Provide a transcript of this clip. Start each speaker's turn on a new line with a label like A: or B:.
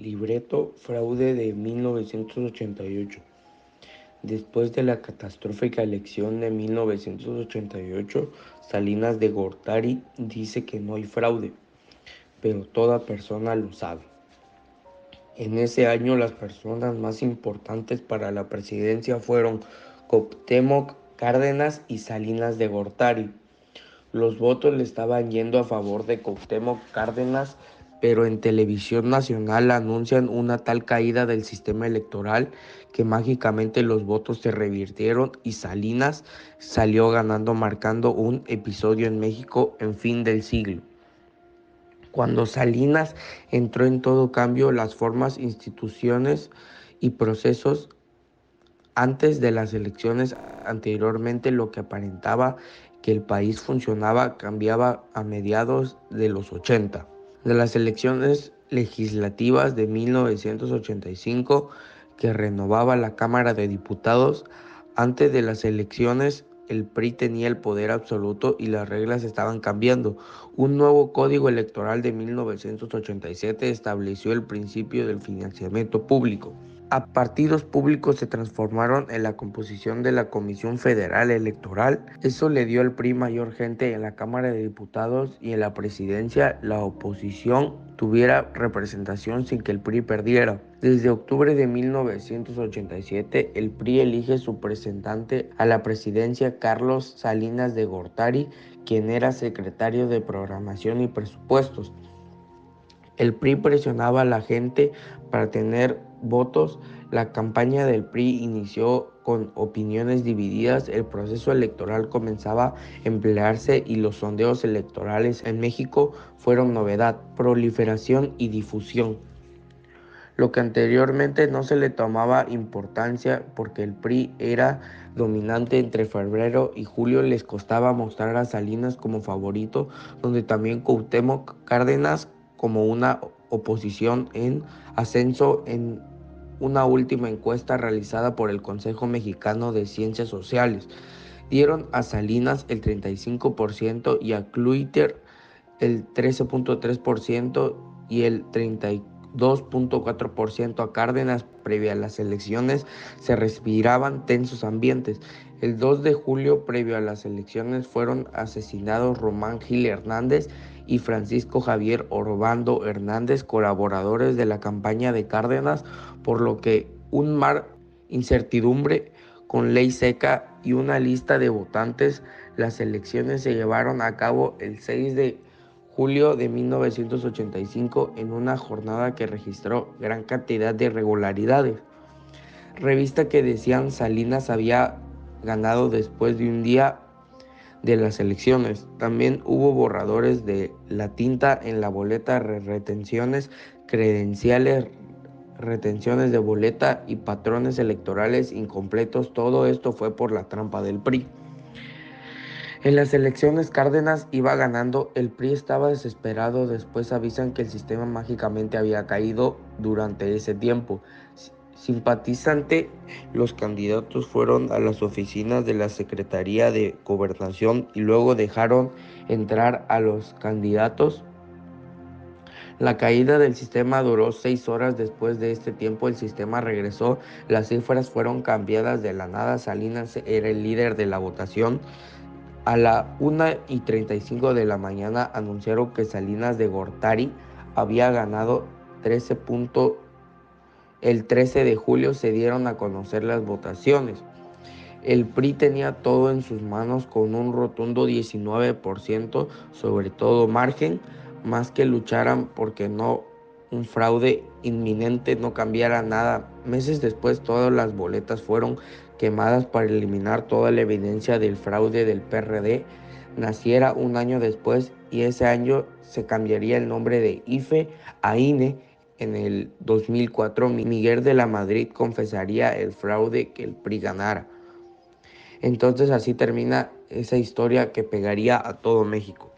A: Libreto Fraude de 1988. Después de la catastrófica elección de 1988, Salinas de Gortari dice que no hay fraude, pero toda persona lo sabe. En ese año las personas más importantes para la presidencia fueron Cuauhtémoc Cárdenas y Salinas de Gortari. Los votos le estaban yendo a favor de Cuauhtémoc Cárdenas, pero en televisión nacional anuncian una tal caída del sistema electoral que mágicamente los votos se revirtieron y Salinas salió ganando, marcando un episodio en México en fin del siglo. Cuando Salinas entró en todo cambio las formas, instituciones y procesos antes de las elecciones. Anteriormente lo que aparentaba que el país funcionaba cambiaba a mediados de los 80. De las elecciones legislativas de 1985 que renovaba la Cámara de Diputados, antes de las elecciones el PRI tenía el poder absoluto y las reglas estaban cambiando. Un nuevo código electoral de 1987 estableció el principio del financiamiento público. A partidos públicos se transformaron en la composición de la Comisión Federal Electoral. Eso le dio al PRI mayor gente en la Cámara de Diputados y en la presidencia. La oposición tuviera representación sin que el PRI perdiera. Desde octubre de 1987, el PRI elige su representante a la presidencia, Carlos Salinas de Gortari, quien era secretario de Programación y Presupuestos. El PRI presionaba a la gente para tener votos. La campaña del PRI inició con opiniones divididas. El proceso electoral comenzaba a emplearse y los sondeos electorales en México fueron novedad, proliferación y difusión. Lo que anteriormente no se le tomaba importancia porque el PRI era dominante entre febrero y julio, les costaba mostrar a Salinas como favorito, donde también Cuauhtémoc Cárdenas como una oposición en ascenso. En una última encuesta realizada por el Consejo Mexicano de Ciencias Sociales, dieron a Salinas el 35% y a Cloutier el 13.3% y el 32.4% a Cárdenas. Previo a las elecciones se respiraban tensos ambientes. El 2 de julio, previo a las elecciones, fueron asesinados Román Gil Hernández y Francisco Javier Obando Hernández, colaboradores de la campaña de Cárdenas, por lo que un mar incertidumbre con ley seca y una lista de votantes. Las elecciones se llevaron a cabo el 6 de julio de 1985 en una jornada que registró gran cantidad de irregularidades. Revista que decían Salinas había ganado después de un día de las elecciones. También hubo borradores de la tinta en la boleta, retenciones, credenciales, retenciones de boleta y patrones electorales incompletos. Todo esto fue por la trampa del PRI. En las elecciones Cárdenas iba ganando, el PRI estaba desesperado, después avisan que el sistema mágicamente había caído durante ese tiempo. Simpatizante, los candidatos fueron a las oficinas de la Secretaría de Gobernación y luego dejaron entrar a los candidatos. La caída del sistema duró 6 horas. Después de este tiempo el sistema regresó, las cifras fueron cambiadas de la nada. Salinas era el líder de la votación. A la 1:35 de la mañana anunciaron que Salinas de Gortari había ganado 13 puntos. El 13 de julio se dieron a conocer las votaciones. El PRI tenía todo en sus manos con un rotundo 19% sobre todo margen, más que lucharan porque no un fraude inminente no cambiara nada. Meses después todas las boletas fueron quemadas para eliminar toda la evidencia del fraude del PRD. Naciera un año después y ese año se cambiaría el nombre de IFE a INE. En el 2004 Miguel de la Madrid confesaría el fraude que el PRI ganara. Entonces así termina esa historia que pegaría a todo México.